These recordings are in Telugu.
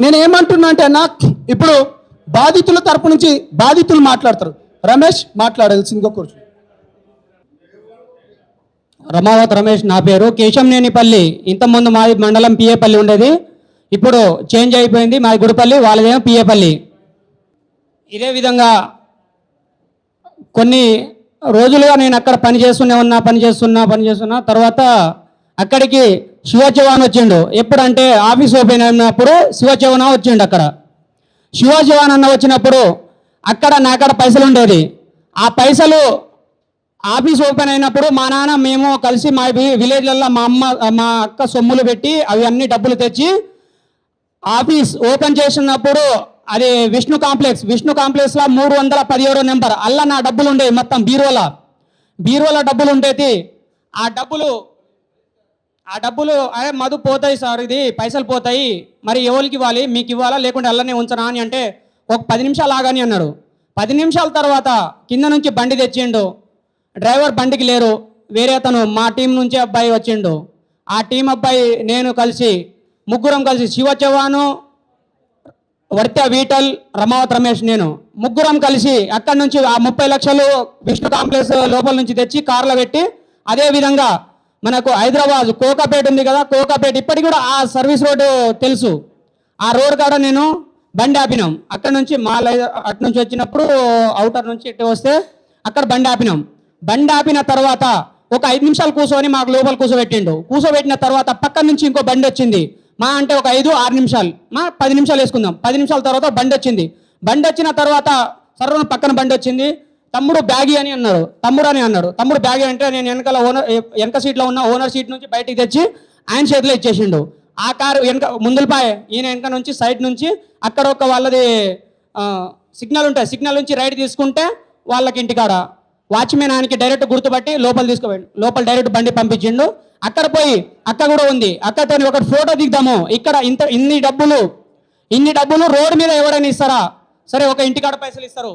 నేనేమంటున్నా అంటే అన్న, ఇప్పుడు బాధితుల తరపు నుంచి బాధితులు మాట్లాడతారు. రమేష్ మాట్లాడాల్సిందిగా కూర్చో. రమావత్ రమేష్ నా పేరు. కేశంనేనిపల్లి, ఇంతకుముందు మాది మండలం పిఏపల్లి ఉండేది, ఇప్పుడు చేంజ్ అయిపోయింది, మాది గుడిపల్లి, వాళ్ళదేమో పిఏపల్లి. ఇదే విధంగా కొన్ని రోజులుగా నేను అక్కడ పనిచేస్తున్నా. తర్వాత అక్కడికి శివచవాన్ వచ్చిండు. ఎప్పుడంటే ఆఫీస్ ఓపెన్ అయినప్పుడు శివచవాన్ వచ్చిండు. అక్కడ శివచవాన్ అన్న వచ్చినప్పుడు అక్కడ నాకాడ పైసలు ఉండేది. ఆ పైసలు ఆఫీస్ ఓపెన్ అయినప్పుడు మా నాన్న మేము కలిసి మా విలేజ్లలో మా అక్క సొమ్ములు పెట్టి అవి అన్ని డబ్బులు తెచ్చి ఆఫీస్ ఓపెన్ చేసినప్పుడు అది విష్ణు కాంప్లెక్స్లో 317 నెంబర్ అల్ల నా డబ్బులు ఉండేవి. మొత్తం బీరువాల డబ్బులు ఉండేది. ఆ డబ్బులు అదే మధు పోతాయి సార్, ఇది పైసలు పోతాయి, మరి ఎవరికి ఇవ్వాలి, మీకు ఇవ్వాలా లేకుంటే అల్లనే ఉంచనా అని అంటే ఒక 10 నిమిషాలు ఆగాని అన్నాడు. 10 నిమిషాల తర్వాత కింద నుంచి బండి తెచ్చిండు. డ్రైవర్ బండికి లేరు, వేరే అతను మా టీం నుంచి అబ్బాయి వచ్చిండు. ఆ టీం అబ్బాయి నేను కలిసి ముగ్గురం కలిసి శివచవాను, వర్త్య వీటల్, రమావత్ రమేష్, నేను ముగ్గురం కలిసి అక్కడి నుంచి ఆ 30 లక్షలు విష్ణు కాంప్లెక్స్ లోపల నుంచి తెచ్చి కార్లో పెట్టి, అదేవిధంగా మనకు హైదరాబాద్ కోకాపేట ఉంది కదా, కోకాపేట ఇప్పటికి కూడా ఆ సర్వీస్ రోడ్డు తెలుసు. ఆ రోడ్ కాడ నేను బండి ఆపినాం. అక్కడ నుంచి అటు నుంచి వచ్చినప్పుడు అవుటర్ నుంచి ఇటు వస్తే అక్కడ బండి ఆపిన తర్వాత ఒక 5 నిమిషాలు కూర్చొని మాకు లోపల కూర్చోబెట్టిన తర్వాత పక్క నుంచి ఇంకో బండి వచ్చింది. మా అంటే ఒక 5-6 నిమిషాలు, 10 నిమిషాలు వేసుకుందాం. 10 నిమిషాల తర్వాత బండి వచ్చిన తర్వాత సర్వన పక్కన బండి వచ్చింది. తమ్ముడు బ్యాగి అని అన్నాడు. తమ్ముడు బ్యాగి అంటే నేను వెనక సీట్లో ఉన్న ఓనర్ సీట్ నుంచి బయటికి తెచ్చి ఆయన చేతిలో ఇచ్చేసిండు. ఆ కారు వెనక ముందులపాయ, ఈయన వెనక నుంచి సైడ్ నుంచి అక్కడ ఒక వాళ్ళది సిగ్నల్ ఉంటాయి, సిగ్నల్ నుంచి రైట్ తీసుకుంటే వాళ్ళకి ఇంటికాడ వాచ్మెన్ ఆయనకి డైరెక్ట్ గుర్తుపట్టి లోపల డైరెక్ట్ బండి పంపించిండు. అక్కడ పోయి అక్క కూడా ఉంది, అక్కతో ఒక ఫోటో దిగుదాము, ఇక్కడ ఇన్ని డబ్బులు రోడ్డు మీద ఎవరైనా ఇస్తారా? సరే, ఒక ఇంటికాడ పైసలు ఇస్తారు,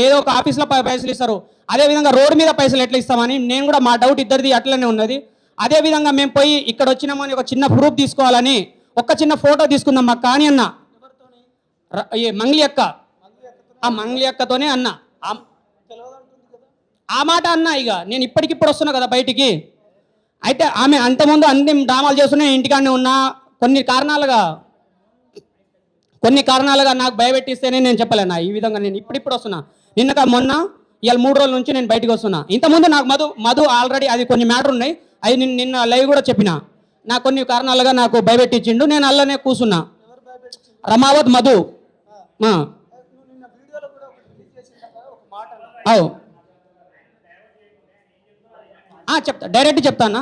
ఏదో ఒక ఆఫీస్లో పైసలు ఇస్తారు, అదేవిధంగా రోడ్డు మీద పైసలు ఎట్లా ఇస్తామని నేను కూడా, మా డౌట్ ఇద్దరిది అట్లనే ఉన్నది. అదేవిధంగా మేము పోయి ఇక్కడ వచ్చినామని ఒక చిన్న ప్రూఫ్ తీసుకోవాలని ఒక చిన్న ఫోటో తీసుకుందాం మా కానీ అన్న, మంగ్లీ అక్కతోనే అన్న ఆ మాట అన్న. ఇక నేను ఇప్పటికిప్పుడు వస్తున్నా కదా బయటికి, అయితే ఆమె అంతకుముందు అన్ని డ్రామాలు చేస్తున్నా, ఇంటికాడనే ఉన్నా. కొన్ని కారణాలుగా నాకు భయపెట్టిస్తేనే నేను చెప్పలేనా ఈ విధంగా నేను ఇప్పుడు వస్తున్నా. మొన్న ఇవాళ 3 రోజుల నుంచి నేను బయటకు వస్తున్నా. ఇంతకుముందు నాకు మధు ఆల్రెడీ అది కొన్ని మ్యాటర్ ఉన్నాయి, అది నిన్న లైవ్ కూడా చెప్పిన. నాకు కొన్ని కారణాలుగా నాకు భయపెట్టించిండు, నేను అల్లనే కూర్చున్నా. రమావత్ మధు చెప్తా, డైరెక్ట్ చెప్తానా.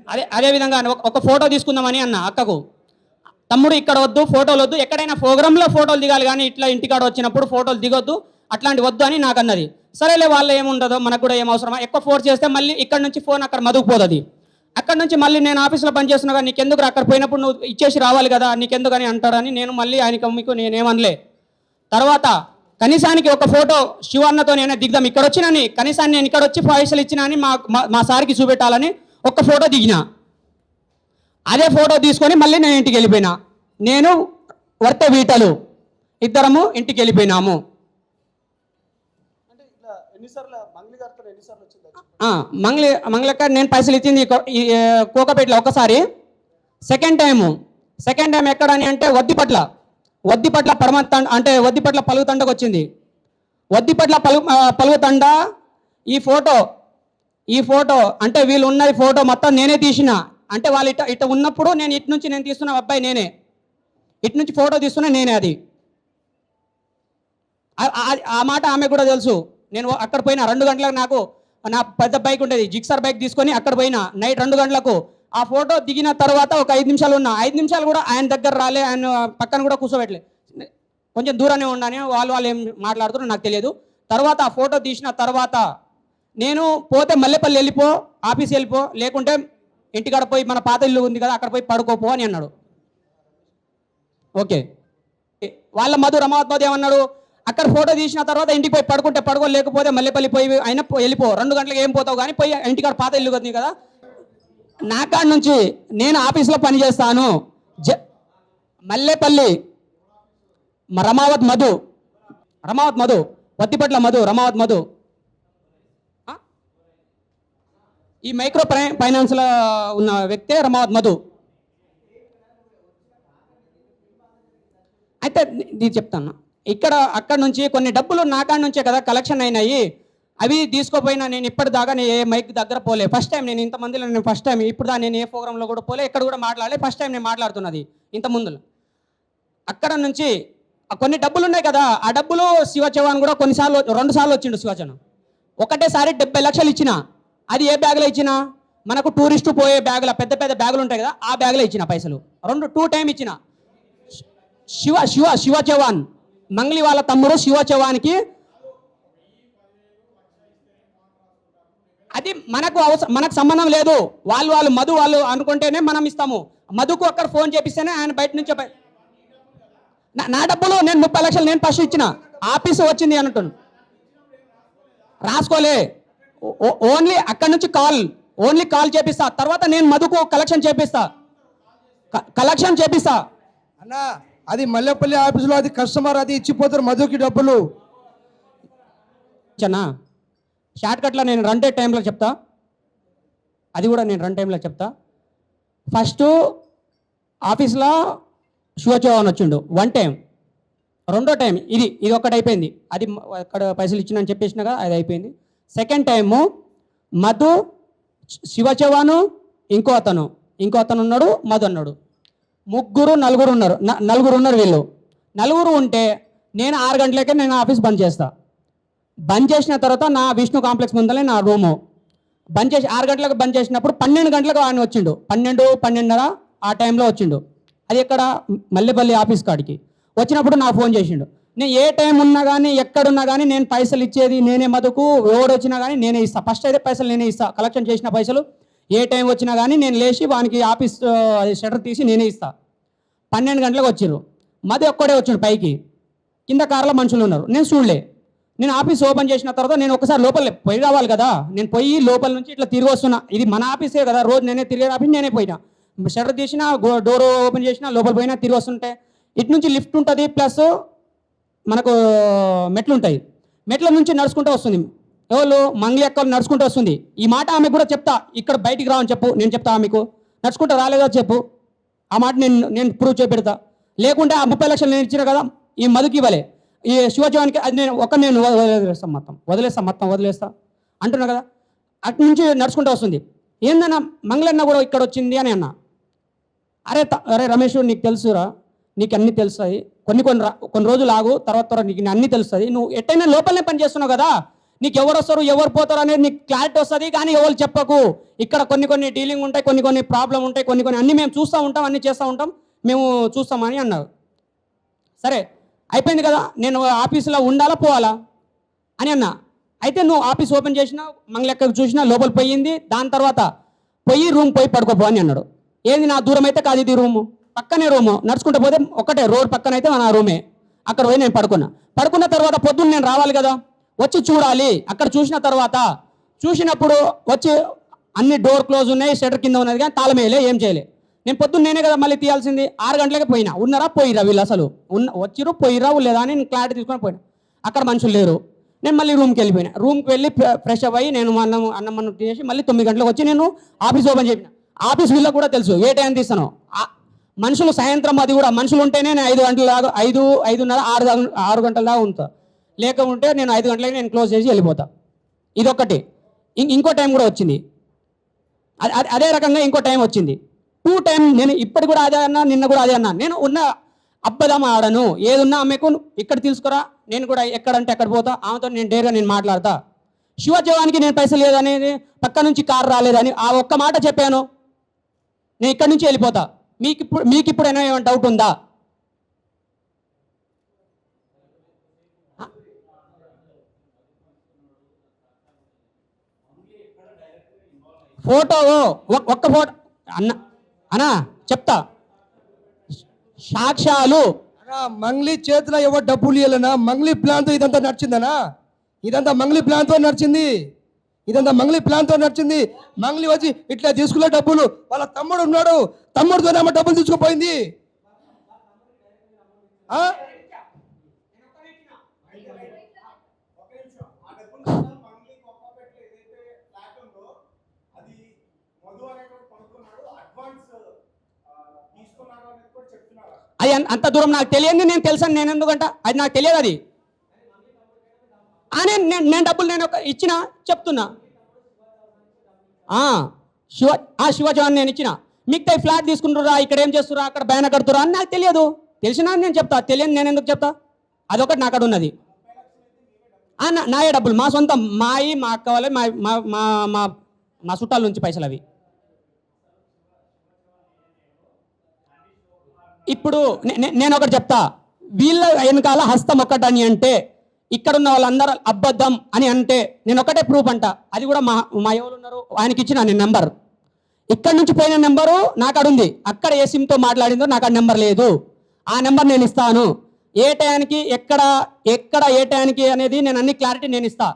సరే, అదేవిధంగా ఒక ఫోటో తీసుకుందామని అన్న అక్కకు. తమ్ముడు ఇక్కడ వద్దు, ఫోటోలు వద్దు, ఎక్కడైనా ప్రోగ్రాంలో ఫోటోలు దిగాలి కానీ ఇట్లా ఇంటికాడ వచ్చినప్పుడు ఫోటోలు దిగొద్దు, అట్లాంటి వద్దు అని నాకు అన్నది. సరేలే, వాళ్ళు ఏముండదో, మనకు కూడా ఏం అవసరమా, ఎక్కువ ఫోర్స్ చేస్తే మళ్ళీ ఇక్కడ నుంచి ఫోన్ అక్కడ మదుకుపోతుంది. అక్కడ నుంచి మళ్ళీ నేను ఆఫీస్లో పనిచేస్తున్నా కానీ నీకెందుకు అక్కడ పోయినప్పుడు నువ్వు ఇచ్చేసి రావాలి కదా, నీకెందుకు అని అంటాడని నేను మళ్ళీ ఆయనకి మీకు నేనేమనలే. తర్వాత కనీసానికి ఒక ఫోటో శివన్నతో నేనే దిగుదాం, ఇక్కడ వచ్చినని కనీసాన్ని నేను ఇక్కడ వచ్చి పైసలు ఇచ్చినా అని మా సార్కి చూపెట్టాలని ఒక ఫోటో దిగిన. అదే ఫోటో తీసుకొని మళ్ళీ నేను ఇంటికి వెళ్ళిపోయినా. నేను వర్త వీటలు ఇద్దరము ఇంటికి వెళ్ళిపోయినాము. మంగళక్క నేను పైసలు ఇచ్చింది కోకపేటలో ఒకసారి. సెకండ్ టైం ఎక్కడ అని అంటే వద్దిపట్ల పరమతండ అంటే వద్దిపట్ల పలుగుతండకు వచ్చింది. వద్దిపట్ల పలుగుతండ ఈ ఫోటో అంటే వీళ్ళు ఉన్నది ఫోటో మొత్తం నేనే తీసిన. అంటే వాళ్ళు ఇట ఉన్నప్పుడు నేను ఇటు నుంచి నేను తీస్తున్న అబ్బాయి నేనే, ఇటు నుంచి ఫోటో తీస్తున్నా నేనే. అది ఆ మాట ఆమె కూడా తెలుసు. నేను అక్కడ పోయినా 2 గంటలకు, నాకు నా పెద్ద బైక్ ఉండేది జిక్సర్ బైక్ తీసుకొని అక్కడ పోయినా నైట్ 2 గంటలకు. ఆ ఫోటో దిగిన తర్వాత ఒక 5 నిమిషాలు ఉన్నా, 5 నిమిషాలు కూడా ఆయన దగ్గర రాలే, ఆయన పక్కన కూడా కూర్చోబెట్టలే, కొంచెం దూరానే ఉన్నాను. వాళ్ళు ఏం మాట్లాడుతున్నారో నాకు తెలియదు. తర్వాత ఆ ఫోటో తీసిన తర్వాత నేను పోతే మల్లెపల్లి వెళ్ళిపో, ఆఫీస్ వెళ్ళిపో, లేకుంటే ఇంటికాడ పోయి మన పాత ఇల్లు ఉంది కదా అక్కడ పోయి పడుకోపో అని అన్నాడు. ఓకే, వాళ్ళ రమావత్ మధు ఏమన్నాడు, అక్కడ ఫోటో తీసిన తర్వాత ఇంటికి పోయి పడుకుంటే పడుకో, లేకపోతే మల్లెపల్లి పోయి అయినా వెళ్ళిపో, 2 గంటలకు ఏం పోతావు కానీ పోయి ఇంటికాడ పాత ఇల్లు కొద్ది కదా. నా కాడ నుంచి నేను ఆఫీస్లో పని చేస్తాను, మల్లెపల్లి రమావత్ మధు వత్తిపట్ల రమావత్ మధు ఈ మైక్రో ఫైనాన్స్లో ఉన్న వ్యక్తే రమావత్ మధు. అయితే ఇది చెప్తాను, అక్కడ నుంచి కొన్ని డబ్బులు నా కాడ నుంచే కదా కలెక్షన్ అయినాయి, అవి తీసుకోపోయినా నేను ఇప్పటిదాకా నేను ఏ మైక్ దగ్గర పోలే. ఫస్ట్ టైం నేను ఇంతమందిలో నేను ఫస్ట్ టైం ఇప్పుడు నేను ఏ ప్రోగ్రాంలో కూడా పోలే, ఎక్కడ కూడా మాట్లాడలే, ఫస్ట్ టైం నేను మాట్లాడుతున్నది. ఇంత ముందులో అక్కడ నుంచి కొన్ని డబ్బులు ఉన్నాయి కదా, ఆ డబ్బులు శివ చౌహాన్ కూడా 2 సార్లు వచ్చిండు శివ చౌహాన్. ఒకటేసారి 70 లక్షలు ఇచ్చిన, అది ఏ బ్యాగ్లో ఇచ్చిన, మనకు టూరిస్టు పోయే బ్యాగుల పెద్ద పెద్ద బ్యాగులు ఉంటాయి కదా, ఆ బ్యాగ్లో ఇచ్చిన పైసలు 2 టైం ఇచ్చిన. శివ చౌహాన్ మంగ్లీ వాళ్ళ తమ్ముడు శివ చౌహాన్కి అది మనకు సంబంధం లేదు. వాళ్ళు మధు వాళ్ళు అనుకుంటేనే మనం ఇస్తాము. మధుకు అక్కడ ఫోన్ చేపిస్తేనే ఆయన బయట నుంచి నా డబ్బులు నేను 30 లక్షలు నేను ఫస్ట్ ఇచ్చిన, ఆఫీసు వచ్చింది అంటున్నాను, రాసుకోలే. ఓన్లీ అక్కడ నుంచి కాల్ చేపిస్తా, తర్వాత నేను మధుకు కలెక్షన్ చేపిస్తా. అన్నా అది మల్లెపల్లి ఆఫీసులో అది కస్టమర్ అది ఇచ్చిపోతారు మధుకి డబ్బులు. షార్ట్ కట్లో నేను రన్ టైంలో చెప్తా, అది కూడా నేను రన్ టైంలో చెప్తా. ఫస్ట్ ఆఫీస్లో శివ చౌహాన్ వచ్చిండు 1 టైం, 2వ టైం ఇది ఒక్కటి అయిపోయింది, అది అక్కడ పైసలు ఇచ్చిన చెప్పేసిన కదా, అది అయిపోయింది. సెకండ్ టైము మధు, శివ చౌహాన్, ఇంకో అతను ఉన్నాడు, మధు అన్నాడు, 4 ఉన్నారు వీళ్ళు. 4 ఉంటే నేను 6 గంటలకే నేను ఆఫీస్ బంద్ చేస్తా. బంద్ చేసిన తర్వాత నా విష్ణు కాంప్లెక్స్ ముందలే నా రూము బంద్ చేసి 6 గంటలకు బంద్ చేసినప్పుడు 12 గంటలకు ఆయన వచ్చిండు, 12:30 ఆ టైంలో వచ్చిండు. అది ఎక్కడ మల్లెపల్లి ఆఫీస్ కాడికి వచ్చినప్పుడు నాకు ఫోన్ చేసిండు. నేను ఏ టైం ఉన్నా కానీ ఎక్కడున్నా కానీ నేను పైసలు ఇచ్చేది నేనే, మధుకు ఎవడు వచ్చినా కానీ నేనే ఇస్తా. ఫస్ట్ అయితే పైసలు నేనే ఇస్తా, కలెక్షన్ చేసిన పైసలు ఏ టైం వచ్చినా కానీ నేను లేచి వానికి ఆఫీస్ షట్టర్ తీసి నేనే ఇస్తా. 12 గంటలకు వచ్చిర్రు, మధు ఒక్కడే వచ్చిండు పైకి, కింద కార్లో మనుషులు ఉన్నారు, నేను చూడలే. నేను ఆఫీస్ ఓపెన్ చేసిన తర్వాత నేను ఒకసారి లోపల పోయి రావాలి కదా, నేను పోయి లోపల నుంచి ఇట్లా తిరిగి వస్తున్నా, ఇది మన ఆఫీసే కదా, రోజు నేనే తిరిగే ఆఫీస్ నేనే పోయినా, షట్టర్ తీసిన డోర్ ఓపెన్ చేసిన లోపల పోయినా తిరిగి వస్తుంటే ఇటు నుంచి లిఫ్ట్ ఉంటుంది, ప్లస్ మనకు మెట్లు ఉంటాయి, మెట్ల నుంచి నడుచుకుంటూ వస్తుంది. ఎవరు మంగ్లీ అక్క నడుచుకుంటూ వస్తుంది. ఈ మాట ఆమెకు కూడా చెప్తా, ఇక్కడ బయటికి రావని చెప్పు, నేను చెప్తా ఆమెకు, నడుచుకుంటూ రాలేదో చెప్పు, ఆ మాట నేను ప్రూవ్ చేపెడతా. లేకుంటే ఆ 30 లక్షలు నేను ఇచ్చిన కదా ఈ మధుకి ఇవ్వలే, ఈ శివ చౌహాన్కి అది నేను వదిలేస్తా అంటున్నా కదా. అటు నుంచి నడుచుకుంటూ వస్తుంది. ఏందన్నా మంగళన్న కూడా ఇక్కడ వచ్చింది అని అన్నా. అరే రమేష్, నీకు తెలుసురా, నీకు అన్నీ తెలుస్తాయి, కొన్ని రోజులు ఆగు, తర్వాత నీకు అన్నీ తెలుస్తుంది. నువ్వు ఎట్టయినా లోపలనే పని చేస్తున్నావు కదా, నీకు ఎవరు వస్తారు ఎవరు పోతారు అనేది నీకు క్లారిటీ వస్తుంది, కానీ ఎవరు చెప్పకు. ఇక్కడ కొన్ని డీలింగ్ ఉంటాయి, కొన్ని ప్రాబ్లం ఉంటాయి, కొన్ని అన్నీ మేము చూస్తూ ఉంటాం, అన్నీ చేస్తూ ఉంటాం, మేము చూస్తామని అన్నారు. సరే అయిపోయింది కదా, నేను ఆఫీసులో ఉండాలా పోవాలా అని అన్నా. అయితే నువ్వు ఆఫీస్ ఓపెన్ చేసినా, మంగళెక్కకు చూసినా, లోపల పోయింది, దాని తర్వాత రూమ్ పోయి పడుకోపో అని అన్నాడు. ఏంది నా దూరం అయితే కాదు, ఇది రూము పక్కనే, రూము నడుచుకుంటూ పోతే ఒకటే రోడ్ పక్కన అయితే నా రూమే, అక్కడ పోయి నేను పడుకున్న తర్వాత పొద్దున్న నేను రావాలి కదా, వచ్చి చూడాలి. అక్కడ చూసినప్పుడు వచ్చి అన్ని డోర్ క్లోజ్ ఉన్నాయి, షట్టర్ కింద ఉన్నది, కానీ తాళం వేయలే, ఏం చేయలే. నేను పొద్దున్న నేనే కదా మళ్ళీ తీయాల్సింది. 6 గంటలకే పోయినా, ఉన్నారా పోయిరా వీళ్ళు, అసలు వచ్చిర్రు పోయిరా లేదా అని నేను క్లారిటీ తీసుకొని పోయినా. అక్కడ మనుషులు లేరు, నేను మళ్ళీ రూమ్కి వెళ్ళిపోయినా. రూమ్కి వెళ్ళి ఫ్రెష్ అయ్యి నేను అన్నం తీసి మళ్ళీ 9 గంటలకు వచ్చి నేను ఆఫీస్ ఓపెన్ చెప్పిన. ఆఫీస్ వీళ్ళకి కూడా తెలుసు ఏ టైం తీస్తాను. మనుషులు సాయంత్రం అది కూడా మనుషులు ఉంటేనే నేను 5 గంటల దాకా 5:30 6 గంటల దాకా ఉంటా, లేకుంటే నేను 5 గంటలకి నేను క్లోజ్ చేసి వెళ్ళిపోతా. ఇదొక్కటి. ఇంకో టైం కూడా వచ్చింది, అదే రకంగా ఇంకో టైం వచ్చింది. 2 టైం నేను ఇప్పటి కూడా అదే అన్నా, నిన్న కూడా అదే అన్నా. నేను ఉన్న అబ్బదం ఆడను, ఏదున్నా ఆమెకు ఇక్కడ తీసుకురా, నేను కూడా ఎక్కడంటే ఎక్కడ పోతా, ఆమెతో నేను డేర్గా నేను మాట్లాడతా. శివ చౌహాన్కి నేను పైసలు లేదనేది, పక్క నుంచి కారు రాలేదని ఆ ఒక్క మాట చెప్పాను, నేను ఇక్కడి నుంచి వెళ్ళిపోతా. మీకు ఇప్పుడు ఏమైనా డౌట్ ఉందా? ఫోటో ఒక్క ఫోటో అన్నా చెప్తా, సాక్ష్యాలు అన్నా, మంగ్లీ చేతిలో ఎవరు డబ్బులు ఇవ్వాలన్నా మంగ్లీ ప్లాన్తో ఇదంతా నడిచిందనా? ఇదంతా మంగ్లీ ప్లాన్తో నడిచింది. ఇదంతా మంగ్లీ ప్లాన్తో నడిచింది. మంగ్లీ వచ్చి ఇట్లా తీసుకునే డబ్బులు వాళ్ళ తమ్ముడు ఉన్నాడు, తమ్ముడితోనే ఆమె డబ్బులు తీసుకుపోయింది. ఆ? అది అంత దూరం నాకు తెలియదు, నేను తెలుసాను, నేను ఎందుకంట అది నాకు తెలియదు. అది నేను డబ్బులు నేను ఇచ్చిన చెప్తున్నా. శివ చౌహాన్ నేను ఇచ్చిన. మిగతా ఫ్లాట్ తీసుకుంటురా, ఇక్కడ ఏం చేస్తురా, అక్కడ బ్యాన్ కడుతురా అని నాకు తెలియదు. తెలిసినా నేను చెప్తా, తెలియని నేను ఎందుకు చెప్తా? అదొకటి నాకు అక్కడ ఉన్నది. నాయే డబ్బులు, మా సొంతం, మాయి, మా అక్క వాళ్ళే, మా మా మా మా చుట్టాల నుంచి పైసలు అవి. ఇప్పుడు నేను ఒకటి చెప్తా, వీళ్ళ వెనకాల హస్తం ఒక్కటని అంటే, ఇక్కడ ఉన్న వాళ్ళందరూ అబద్ధం అని అంటే నేను ఒకటే ప్రూఫ్ అంట. అది కూడా మా ఎవరు ఉన్నారు ఆయనకి ఇచ్చిన నేను నెంబర్. ఇక్కడ నుంచి పోయిన నెంబరు నాకు ఉంది. అక్కడ ఏ సిమ్తో మాట్లాడిందో నాకు ఆ నెంబర్ లేదు. ఆ నెంబర్ నేను ఇస్తాను. ఏ టయానికి ఎక్కడ ఏ టయానికి అనేది నేను అన్ని క్లారిటీ నేను ఇస్తా.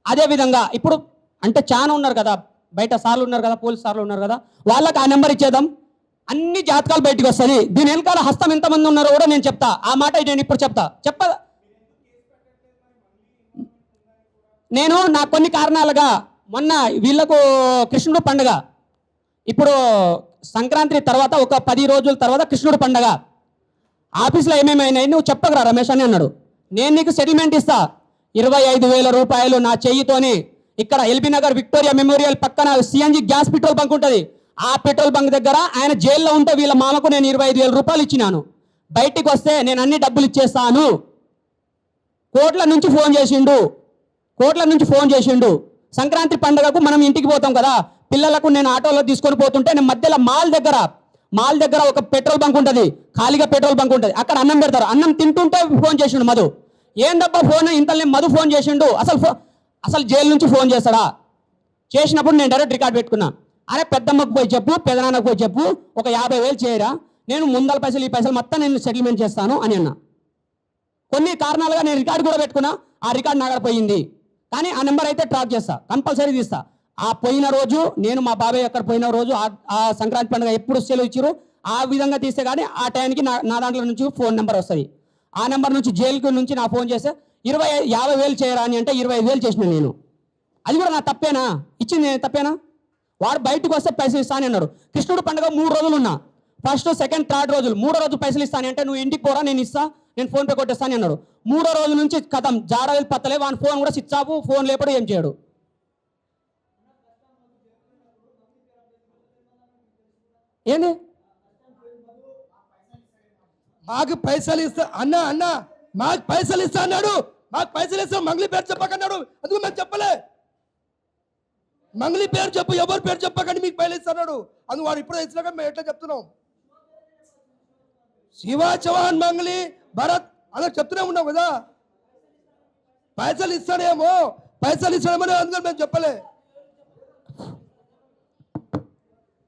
అదేవిధంగా ఇప్పుడు అంటే చాలా ఉన్నారు కదా, బయట సార్లు ఉన్నారు కదా, పోలీస్ సార్లు ఉన్నారు కదా, వాళ్ళకి ఆ నెంబర్ ఇచ్చేద్దాం. అన్ని జాతకాలు బయటకు వస్తుంది. దీని వెనకాల హస్తం ఎంతమంది ఉన్నారో కూడా నేను చెప్తా. ఆ మాట నేను ఇప్పుడు చెప్తా. నేను నా కొన్ని కారణాలుగా మొన్న వీళ్ళకు కృష్ణుడు పండుగ, ఇప్పుడు సంక్రాంతి తర్వాత ఒక 10 రోజుల తర్వాత కృష్ణుడు పండుగ, ఆఫీస్లో ఏమేమైనాయి నువ్వు చెప్పగరా రమేష్ అని అన్నాడు. నేను నీకు సెటిల్మెంట్ ఇస్తా, 25,000 రూపాయలు నా చెయ్యితోని. ఇక్కడ ఎల్బీ నగర్ విక్టోరియా మెమోరియల్ పక్కన సిఎన్జి గ్యాస్ పెట్రోల్ బంక్ ఉంటుంది. ఆ పెట్రోల్ బంక్ దగ్గర ఆయన జైల్లో ఉంటే వీళ్ళ మామకు నేను 25,000 రూపాయలు ఇచ్చినాను. బయటికి వస్తే నేను అన్ని డబ్బులు ఇచ్చేస్తాను. కోట్ల నుంచి ఫోన్ చేసిండు. సంక్రాంతి పండుగకు మనం ఇంటికి పోతాం కదా, పిల్లలకు నేను ఆటోలో తీసుకొని పోతుంటే నేను మధ్యలో మాల్ దగ్గర ఒక పెట్రోల్ బంక్ ఉంటుంది, ఖాళీగా పెట్రోల్ బంక్ ఉంటుంది. అక్కడ అన్నం పెడతారు. అన్నం తింటుంటే ఫోన్ చేసిండు మధు. ఏందబ్బా ఫోన్ ఇంతలో మధు ఫోన్ చేసిండు. అసలు జైలు నుంచి ఫోన్ చేస్తాడా? చేసినప్పుడు నేను డైరెక్ట్ రికార్డ్ పెట్టుకున్నా. అరే పెద్దమ్మకు పోయి చెప్పు, పెదనాన్నకు పోయి చెప్పు, ఒక 50,000 చేయరా, నేను ముందల పైసలు ఈ పైసలు మొత్తం నేను సెటిల్మెంట్ చేస్తాను అని అన్నా. కొన్ని కారణాలుగా నేను రికార్డు కూడా పెట్టుకున్నా. ఆ రికార్డు నా పోయింది, కానీ ఆ నెంబర్ అయితే ట్రాక్ చేస్తా, కంపల్సరీ తీస్తా. ఆ పోయిన రోజు నేను మా బాబాయ్ అక్కడ పోయిన రోజు ఆ సంక్రాంతి పండుగ ఎప్పుడు సెలవు ఇచ్చారు ఆ విధంగా తీస్తే కానీ ఆ టైంకి నా దాంట్లో నుంచి ఫోన్ నెంబర్ వస్తుంది. ఆ నెంబర్ నుంచి జైలుకి నుంచి నా ఫోన్ చేస్తే 50,000 చేయరా అని అంటే 25,000 చేసిన నేను. అది కూడా నా తప్పేనా? ఇచ్చింది నేను తప్పేనా? వాడు బయటకు వస్తే పైసలు ఇస్తాను అన్నాడు. కృష్ణుడు పండుగ 3 రోజులు ఉన్నా, ఫస్ట్ సెకండ్ థర్డ్ రోజులు, 3వ రోజు పైసలు ఇస్తాను అంటే నువ్వు ఇంటికి పోరా నేను ఇస్తా, నేను ఫోన్ పే కొట్టేస్తాను అన్నాడు. 3వ రోజు నుంచి కథం జాడవేలు పత్తలే, వాని ఫోన్ కూడా స్విచ్ ఆఫ్, ఫోన్ లేపడు, ఏం చేయడు. ఏంది మాకు పైసలు ఇస్తా అన్న మాకు పైసలు ఇస్తా అన్నాడు. మాకు పైసలు ఇస్తా మంగ్లీ పేరు చెప్పకన్నాడు. అందుకు మేము చెప్పలే. మంగ్లీ పేరు చెప్పు, ఎవరి పేరు చెప్పకండి, మీకు పైసలు ఇస్తాడు. అందుకు వాడు ఇప్పుడు ఇచ్చినాక మేము ఎట్లా చెప్తున్నాం? శివ చౌహాన్, మంగ్లీ, భరత్ అలా చెప్తూనే ఉన్నాం కదా. పైసలు ఇస్తాడేమో అందుకని మేము చెప్పలే.